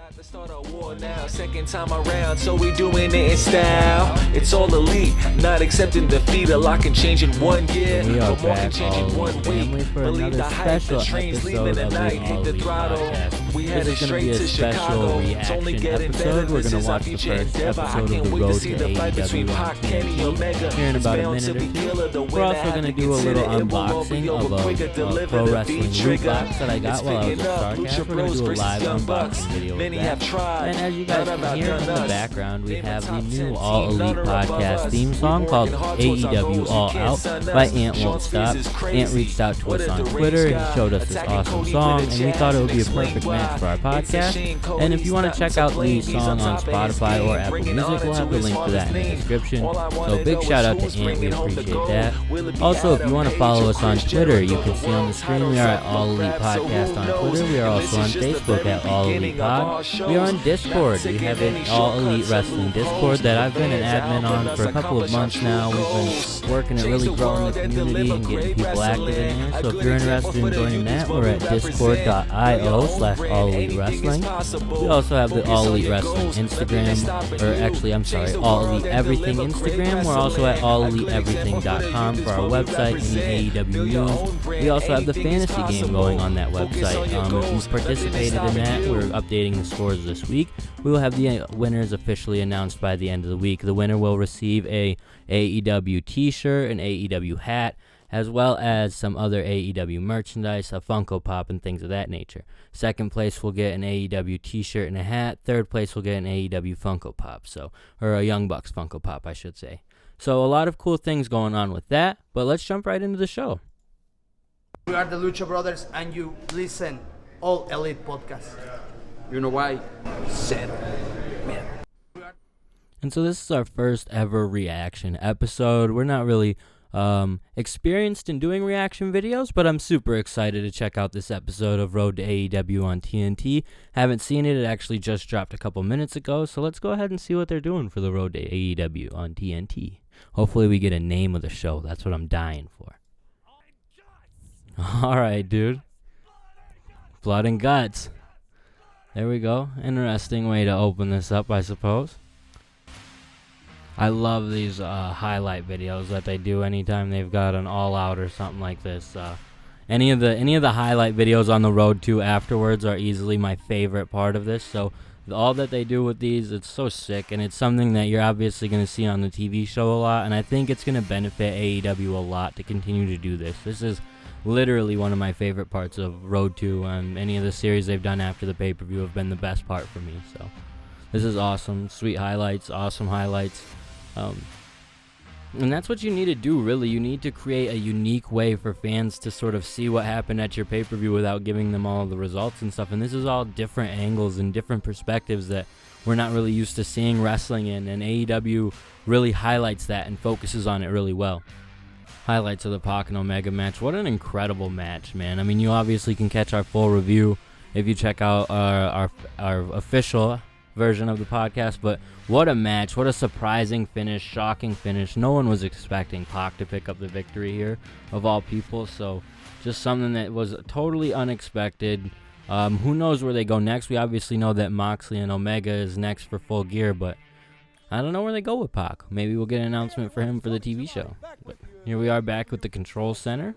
At the start of war now, second time around, so we doing it in style. It's all elite, not accepting defeat. A lot can change in 1 year, We are but more can back, change in all 1 family, week. for Believe another the hype, special the trains leaving episode at of night, the hit All the Elite throttle. Podcast. We This headed is going to straight be a to special Chicago. It's only reaction getting better. episode. We're This going is to our watch the future first endeavor. I episode of can't the wait to Road see to the fight between AEW Pac, Kenny, on Omega. TNT. Here in It's about a bound to minute or be two, killer. The we're winner also had going to to do a consider little it will all be unboxing over of quicker. a Deliver pro the wrestling beat loot trigger. box that I got It's while I was picking at up. StarrcastIII. Lucha We're going to Bros do a versus live Young Bucks. unboxing video Many of have that. tried. And as you guys None can have hear in the outdone us. background, we Name a have the top 10 new All team, Elite none are above Podcast us. theme We song called working hard towards our AEW goals. You All can't Out sun by us. Ant Sean Won't Stop. Spears is Ant crazy. reached out to What us if on the Twitter. rings He got showed us this attacking awesome Cody song, with a and we thought it would be a jab? perfect Explain match for our why. It's a podcast. shame And if Cody's you want not to check to out blame. the He's song on top of his Spotify or game, Apple bringing Music, honor we'll have to the his link to that in the father's name. description. All I wanna So big know shout is out to who's Ant, we bringing home the appreciate gold. that. Will it be Also, if Adam you want to Page follow or us on Chris Twitter, you Jericho? can see on the screen we are at All Elite Podcast on Twitter. We are also on Facebook at All Elite Pod. We are on Discord. We have an All Elite Wrestling Discord that I've been an admin on for a couple of months now. We've been working at really growing the community and getting people active in there. So if you're interested in joining that, we're at discord.io/allelitewrestling. We also have the All Elite Wrestling Instagram, or actually, I'm sorry, All Elite Everything Instagram. We're also at alleliteeverything.com for our website, any AEW news. We also have the fantasy game going on that website. If you've participated in that, we're updating the scores this week. We will have the winners officially announced by the end of the week. The winner will receive a AEW t-shirt, an AEW hat, as well as some other AEW merchandise, a Funko Pop, and things of that nature. Second place will get an AEW t-shirt and a hat. Third place will get an AEW Funko Pop, or a Young Bucks Funko Pop, I should say. So a lot of cool things going on with that, but let's jump right into the show. We are the Lucha Brothers, and you listen All Elite Podcast. You know why? Cero. And so this is our first ever reaction episode. We're not really experienced in doing reaction videos, but I'm super excited to check out this episode of Road to AEW on TNT. Haven't seen it. It actually just dropped a couple minutes ago, so let's go ahead and see what they're doing for the Road to AEW on TNT. Hopefully we get a name of the show. That's what I'm dying for. Alright, dude. Blood and guts. There we go. Interesting way to open this up, I suppose. I love these highlight videos that they do anytime they've got an all out or something like this. Any of the highlight videos on the road to afterwards are easily my favorite part of this. So all that they do with these, it's so sick, and it's something that you're obviously going to see on the TV show a lot, and I think it's going to benefit AEW a lot to continue to do this. This is literally one of my favorite parts of Road to, and any of the series they've done after the pay-per-view have been the best part for me. So this is awesome. Sweet highlights, awesome highlights. And that's what you need to do, really. You need to create a unique way for fans to sort of see what happened at your pay-per-view without giving them all the results and stuff. And this is all different angles and different perspectives that we're not really used to seeing wrestling in. And AEW really highlights that and focuses on it really well. Highlights of the Pac and Omega match. What an incredible match, man. I mean, you obviously can catch our full review if you check out our official version of the podcast, but what a match. What a surprising finish, shocking finish. No one was expecting Pac to pick up the victory here, of all people, so just something that was totally unexpected. Who knows where they go next? We obviously know that Moxley and Omega is next for Full Gear, but I don't know where they go with Pac. Maybe we'll get an announcement for him for the TV show. But here we are back with the Control Center.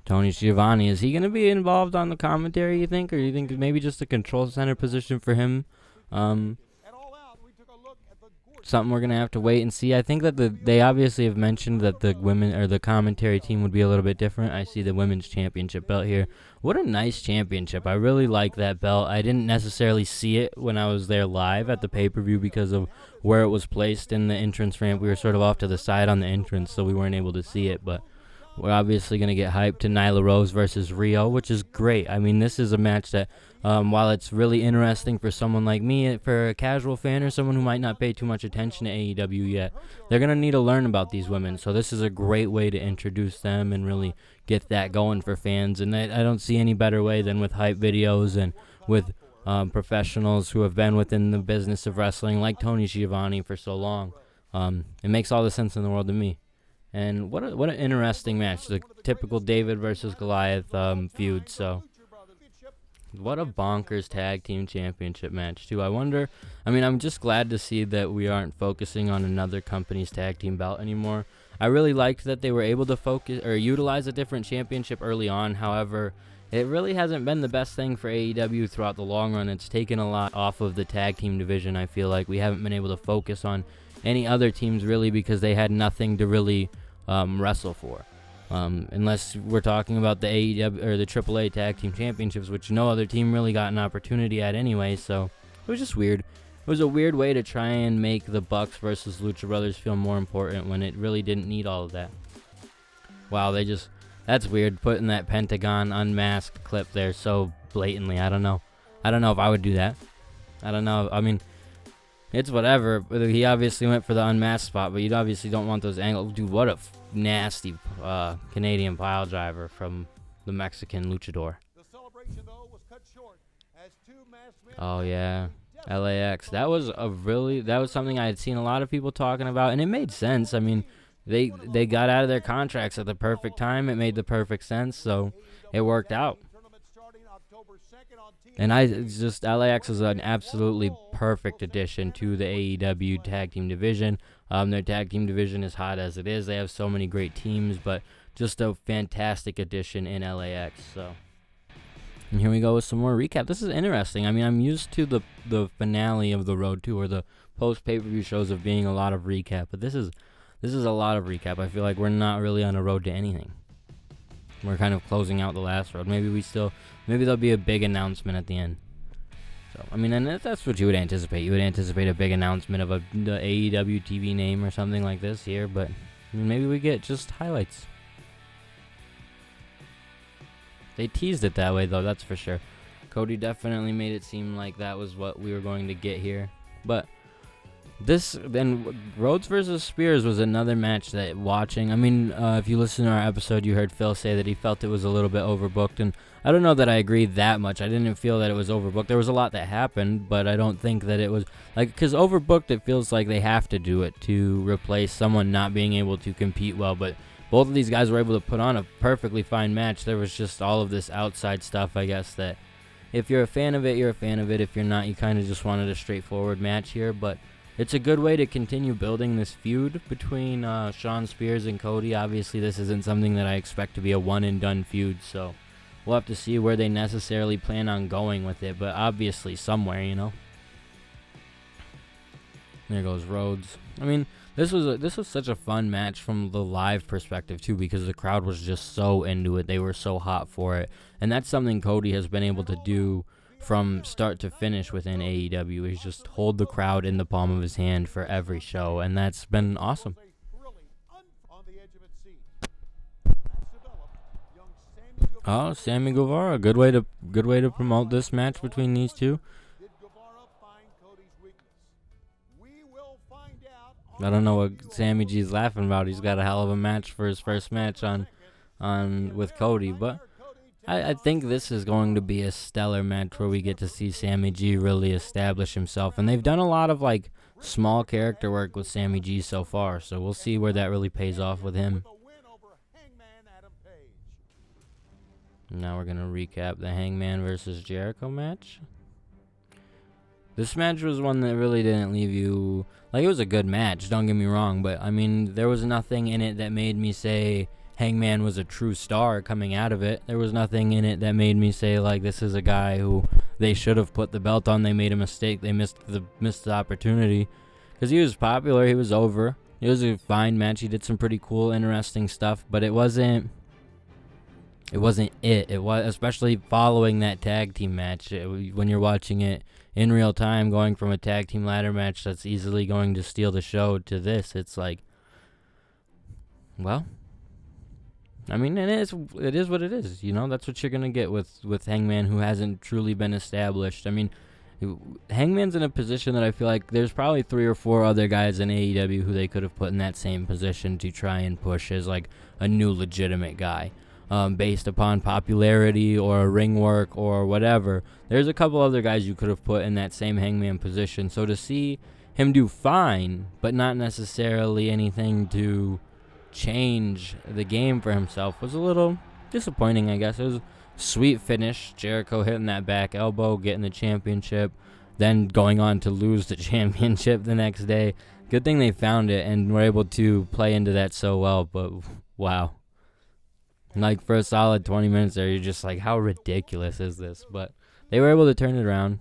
Tony Schiavone, is he going to be involved on the commentary, you think? Or you think maybe just a Control Center position for him? Something we're going to have to wait and see. I think that they obviously have mentioned that the women or the commentary team would be a little bit different. I see the women's championship belt here. What a nice championship. I really like that belt. I didn't necessarily see it when I was there live at the pay-per-view because of where it was placed in the entrance ramp. We were sort of off to the side on the entrance, so we weren't able to see it, but we're obviously going to get hyped to Nyla Rose versus Rio, which is great. I mean, this is a match that, while it's really interesting for someone like me, for a casual fan or someone who might not pay too much attention to AEW yet, they're going to need to learn about these women. So this is a great way to introduce them and really get that going for fans. And I don't see any better way than with hype videos and with professionals who have been within the business of wrestling, like Tony Schiavone for so long. It makes all the sense in the world to me. And what an interesting match, the typical David versus Goliath feud. So What a bonkers tag team championship match, too. I'm just glad to see that we aren't focusing on another company's tag team belt anymore. I really liked that they were able to focus or utilize a different championship early on. However, it really hasn't been the best thing for AEW throughout the long run. It's taken a lot off of the tag team division. I feel like we haven't been able to focus on any other teams really because they had nothing to really wrestle for. Unless we're talking about the AEW or the AAA Tag Team Championships, which no other team really got an opportunity at anyway, so it was just weird. It was a weird way to try and make the Bucks versus Lucha Brothers feel more important when it really didn't need all of that. Wow, that's weird, putting that Pentagon unmasked clip there so blatantly. I don't know if I would do that. I don't know. I mean, it's whatever. He obviously went for the unmasked spot, but you obviously don't want those angles. Dude, what a nasty Canadian pile driver from the Mexican luchador. The celebration, though, was cut short as two masked men. Oh yeah, LAX. That was something I had seen a lot of people talking about, and it made sense. I mean, they got out of their contracts at the perfect time. It made the perfect sense, so it worked out. And LAX is an absolutely perfect addition to the AEW tag team division. Their tag team division is hot as it is. They have so many great teams, but just a fantastic addition in LAX. So, and here we go with some more recap. This is interesting. I mean, I'm used to the finale of the Road to or the post pay-per-view shows of being a lot of recap, but this is a lot of recap. I feel like we're not really on a road to anything. We're kind of closing out the last road. Maybe there'll be a big announcement at the end. So, I mean, and that's what you would anticipate. You would anticipate a big announcement of the AEW TV name or something like this here, but I mean, maybe we get just highlights. They teased it that way, though, that's for sure. Cody definitely made it seem like that was what we were going to get here. But Rhodes versus Spears was another match that watching. I mean, if you listen to our episode, you heard Phil say that he felt it was a little bit overbooked, and I don't know that I agree that much. I didn't feel that it was overbooked. There was a lot that happened, but I don't think that it was because overbooked. It feels like they have to do it to replace someone not being able to compete well. But both of these guys were able to put on a perfectly fine match. There was just all of this outside stuff, I guess, that if you're a fan of it, you're a fan of it. If you're not, you kind of just wanted a straightforward match here, but it's a good way to continue building this feud between Shawn Spears and Cody. Obviously, this isn't something that I expect to be a one-and-done feud, so we'll have to see where they necessarily plan on going with it, but obviously somewhere, you know. There goes Rhodes. I mean, this was such a fun match from the live perspective, too, because the crowd was just so into it. They were so hot for it, and that's something Cody has been able to do from start to finish within AEW. Is just hold the crowd in the palm of his hand for every show, and that's been awesome. Oh, Sammy Guevara, good way to promote this match between these two. I don't know what Sammy G's laughing about. He's got a hell of a match for his first match on with Cody, but I think this is going to be a stellar match where we get to see Sammy G really establish himself. And they've done a lot of small character work with Sammy G so far, so we'll see where that really pays off with him. Now we're going to recap the Hangman versus Jericho match. This match was one that really didn't leave you... it was a good match, don't get me wrong, but, I mean, there was nothing in it that made me say Hangman was a true star coming out of it. There was nothing in it that made me say, this is a guy who they should have put the belt on. They made a mistake. They missed the opportunity. Because he was popular. He was over. It was a fine match. He did some pretty cool, interesting stuff, but it wasn't it. It was, especially following that tag team match. When you're watching it in real time, going from a tag team ladder match that's easily going to steal the show to this, it's well, I mean, it is what it is. You know, that's what you're gonna get with Hangman, who hasn't truly been established. I mean, Hangman's in a position that I feel like there's probably 3 or 4 other guys in AEW who they could have put in that same position to try and push as a new legitimate guy. Based upon popularity or ring work or whatever. There's a couple other guys you could have put in that same Hangman position. So to see him do fine, but not necessarily anything to change the game for himself was a little disappointing, I guess. It Sweet finish. Jericho hitting that back elbow, getting the championship, then going on to lose the championship the next day. Good thing they found it and were able to play into that so well, but wow. Like, for a solid 20 minutes there, you're just like, how ridiculous is this? But they were able to turn it around.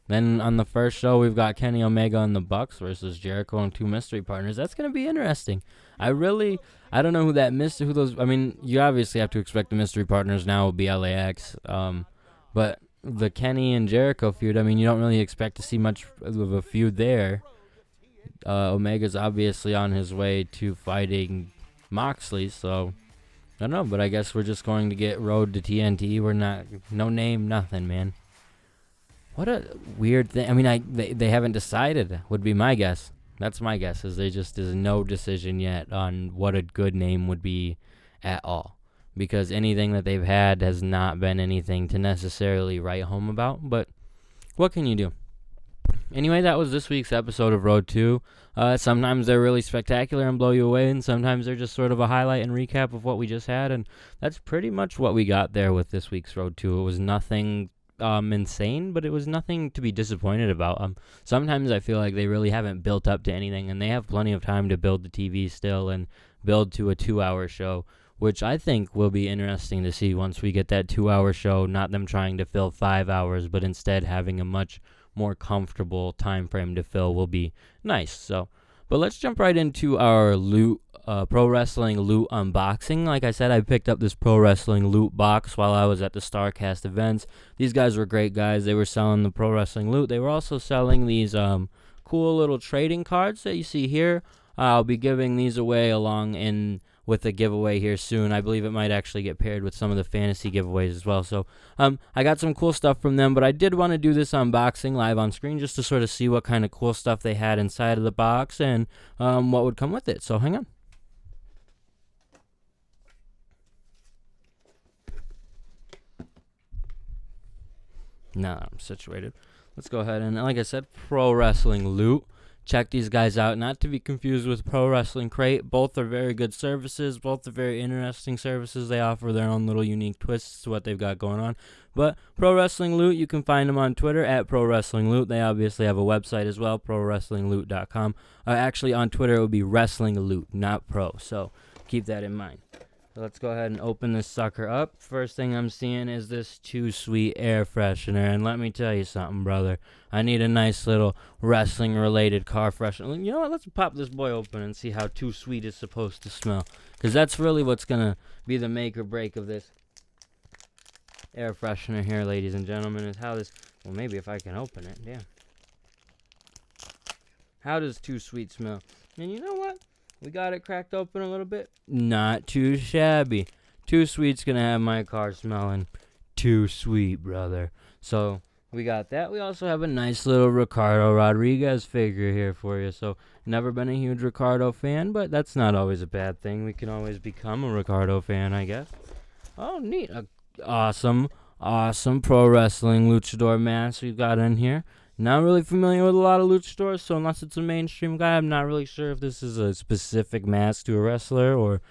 Then on the first show, we've got Kenny Omega and the Bucks versus Jericho and 2 mystery partners. That's going to be interesting. I don't know who those, I mean, you obviously have to expect the mystery partners now will be LAX. But the Kenny and Jericho feud, I mean, you don't really expect to see much of a feud there. Omega's obviously on his way to fighting Moxley, so I don't know, but I guess we're just going to get Road to TNT. We're not, no name, nothing, man. What a weird thing. I mean, they haven't decided, would be my guess. That's my guess, is there's no decision yet on what a good name would be at all. Because anything that they've had has not been anything to necessarily write home about, but what can you do? Anyway, that was this week's episode of Road 2. Sometimes they're really spectacular and blow you away, and sometimes they're just sort of a highlight and recap of what we just had, and that's pretty much what we got there with this week's Road 2. It was nothing insane, but it was nothing to be disappointed about. Sometimes I feel like they really haven't built up to anything, and they have plenty of time to build the TV still and build to a 2-hour show, which I think will be interesting to see once we get that 2-hour show, not them trying to fill 5 hours, but instead having a much more comfortable time frame to fill will be nice. So, but let's jump right into our loot, pro wrestling loot unboxing. Like I said, I picked up this pro wrestling loot box while I was at the StarrcastIII events. These guys were great guys. They were selling the pro wrestling loot. They were also selling these cool little trading cards that you see here. I'll be giving these away along with a giveaway here soon. I believe it might actually get paired with some of the fantasy giveaways as well. So I got some cool stuff from them, but I did want to do this unboxing live on screen just to sort of see what kind of cool stuff they had inside of the box and what would come with it. So hang on. Now I'm situated. Let's go ahead and, like I said, pro wrestling loot. Check these guys out, not to be confused with Pro Wrestling Crate. Both are very good services. Both are very interesting services. They offer their own little unique twists to what they've got going on. But Pro Wrestling Loot, you can find them on Twitter at Pro Wrestling Loot. They obviously have a website as well, ProWrestlingLoot.com. Actually, on Twitter, it would be Wrestling Loot, not Pro. So keep that in mind. So let's go ahead and open this sucker up. First thing I'm seeing is this Too Sweet air freshener. And let me tell you something, brother. I need a nice little wrestling-related car freshener. You know what? Let's pop this boy open and see how Too Sweet is supposed to smell. Because that's really what's going to be the make or break of this air freshener here, ladies and gentlemen, is how this... Well, maybe if I can open it. Damn. How does Too Sweet smell? And you know what? We got it cracked open a little bit. Not too shabby. Too Sweet's going to have my car smelling too sweet, brother. So... we got that. We also have a nice little Ricardo Rodriguez figure here for you. So, never been a huge Ricardo fan, but that's not always a bad thing. We can always become a Ricardo fan, I guess. Oh, neat. Awesome pro wrestling luchador mask we've got in here. Not really familiar with a lot of luchadors, so unless it's a mainstream guy, I'm not really sure if this is a specific mask to a wrestler or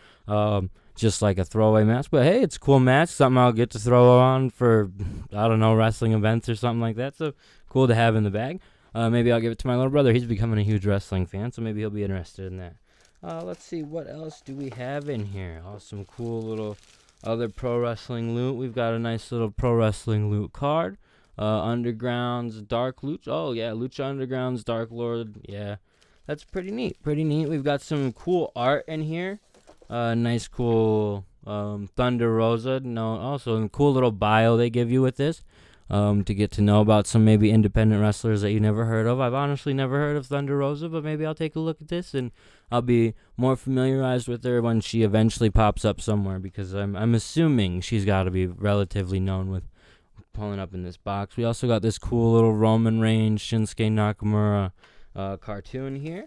just like a throwaway mask. But hey, it's a cool mask, something I'll get to throw on for, I don't know, wrestling events or something like that. So cool to have in the bag. Maybe I'll give it to my little brother. He's becoming a huge wrestling fan, so maybe he'll be interested in that. Let's see, what else do we have in here? Oh, some cool little other pro wrestling loot. We've got a nice little pro wrestling loot card. Underground's Dark Lucha. Oh, yeah, Lucha Underground's Dark Lord. Yeah, that's pretty neat. Pretty neat. We've got some cool art in here. Nice, cool Thunder Rosa. Also a cool little bio they give you with this to get to know about some maybe independent wrestlers that you never heard of. I've honestly never heard of Thunder Rosa, but maybe I'll take a look at this and I'll be more familiarized with her when she eventually pops up somewhere, because I'm assuming she's got to be relatively known with pulling up in this box. We also got this cool little Roman Reigns Shinsuke Nakamura cartoon here.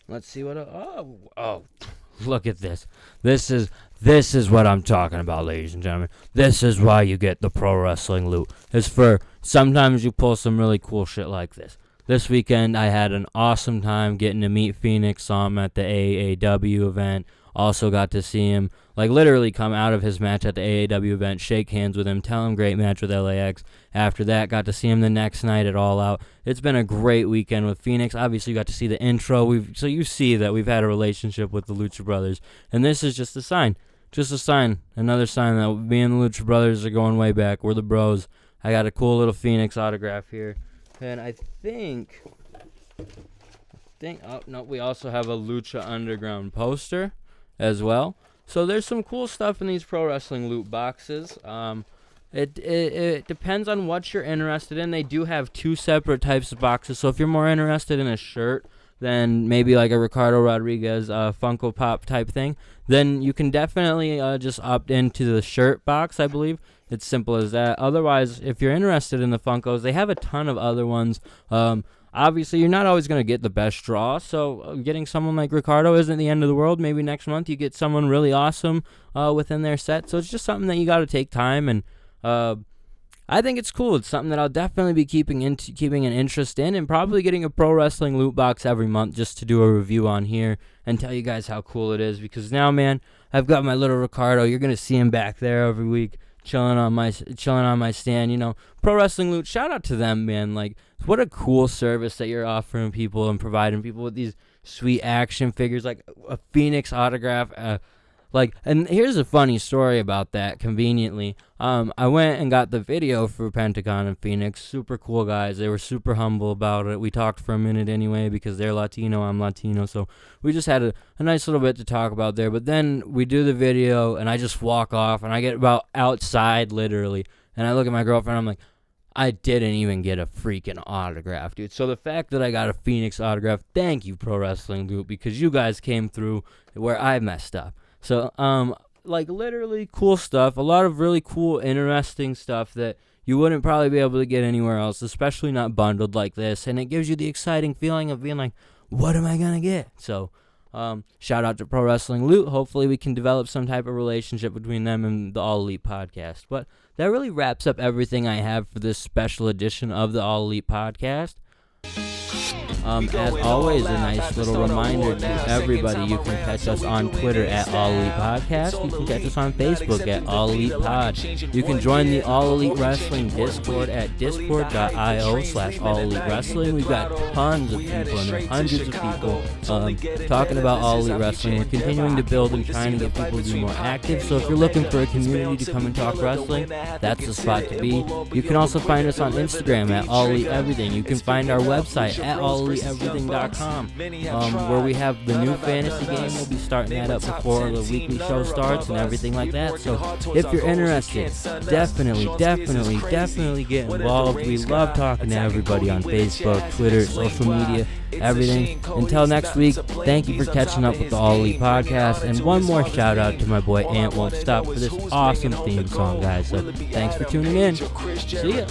Let's see what. Oh, look at this. This is what I'm talking about, ladies and gentlemen. This is why you get the pro wrestling loot. It's for sometimes you pull some really cool shit like this. This weekend I had an awesome time getting to meet Phoenix. Saw him at the AAW event. Also got to see him, like, literally come out of his match at the AAW event, shake hands with him, tell him great match with LAX. After that, got to see him the next night at All Out. It's been a great weekend with Phoenix. Obviously, you got to see the intro. So you see that we've had a relationship with the Lucha Brothers. And this is just a sign. Just a sign. Another sign that me and the Lucha Brothers are going way back. We're the bros. I got a cool little Phoenix autograph here. And I think, oh, no, we also have a Lucha Underground poster as well. So there's some cool stuff in these pro wrestling loot boxes. It depends on what you're interested in. They do have 2 separate types of boxes. So if you're more interested in a shirt than maybe like a Ricardo Rodriguez Funko Pop type thing, then you can definitely just opt into the shirt box, I believe. It's simple as that. Otherwise, if you're interested in the Funkos, they have a ton of other ones. Obviously, you're not always going to get the best draw, so getting someone like Ricardo isn't the end of the world. Maybe next month you get someone really awesome within their set. So it's just something that you got to take time, and I think it's cool. It's something that I'll definitely be keeping an interest in, and probably getting a pro wrestling loot box every month just to do a review on here and tell you guys how cool it is. Because now, man, I've got my little Ricardo. You're going to see him back there every week, chilling on my stand. You know, Pro Wrestling Loot, shout out to them, man. Like, what a cool service that you're offering people and providing people with these sweet action figures, like a Phoenix autograph. And here's a funny story about that. Conveniently, I went and got the video for Pentagon and Phoenix. Super cool guys. They were super humble about it. We talked for a minute anyway because they're Latino, I'm Latino, so we just had a nice little bit to talk about there. But then we do the video, and I just walk off, and I get about outside literally, and I look at my girlfriend. I'm like, I didn't even get a freaking autograph, dude. So the fact that I got a Phoenix autograph, thank you, Pro Wrestling Loot, because you guys came through where I messed up. So, like, literally cool stuff. A lot of really cool, interesting stuff that you wouldn't probably be able to get anywhere else, especially not bundled like this. And it gives you the exciting feeling of being like, what am I going to get? So, shout out to Pro Wrestling Loot. Hopefully we can develop some type of relationship between them and the All Elite podcast. But that really wraps up everything I have for this special edition of the All Elite podcast. As always, a nice little reminder to everybody, you can catch us on Twitter at All Elite Podcast. You can catch us on Facebook at All Elite Pod. You can join the All Elite Wrestling Discord at discord.io/All Elite Wrestling. We've got tons of people in there, hundreds of people talking about All Elite Wrestling. We're continuing to build and trying to get people to be more active. So if you're looking for a community to come and talk wrestling, that's the spot to be. You can also find us on Instagram at All Elite Everything. You can find our website at alleliteeverything.com, where we have the new fantasy game. We'll be starting that up before the weekly show starts and everything like that. So if you're interested, definitely get involved. We love talking to everybody on Facebook, Twitter, social media, everything. Until next week, thank you for catching up with the All Elite Podcast. And one more shout out to my boy Ant Won't Stop for this awesome theme song, guys. So thanks for tuning in. See ya.